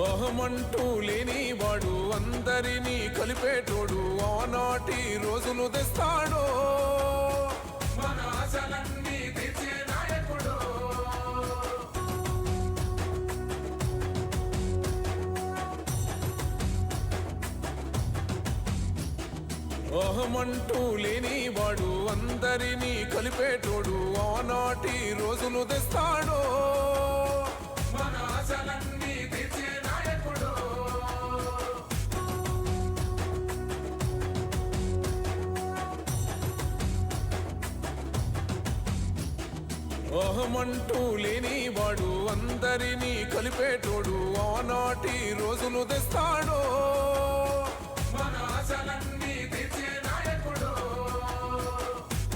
అహమంటూ లేని వాడు అందరినీ కలిపేటోడు ఆనాటి రోజులు తెస్తాడు మన ఆశలన్నీ తీర్చే నాయకుడు అహమంటూ లేని వాడు అందరినీ కలిపేటోడు ఆనాటి రోజులు తెస్తాడు మన ఆశలన్నీ తీర్చే నాయకుడు అహమంటూ లేని వాడు అందరినీ కలిపేటోడు ఆనాటి రోజులు తెస్తాడు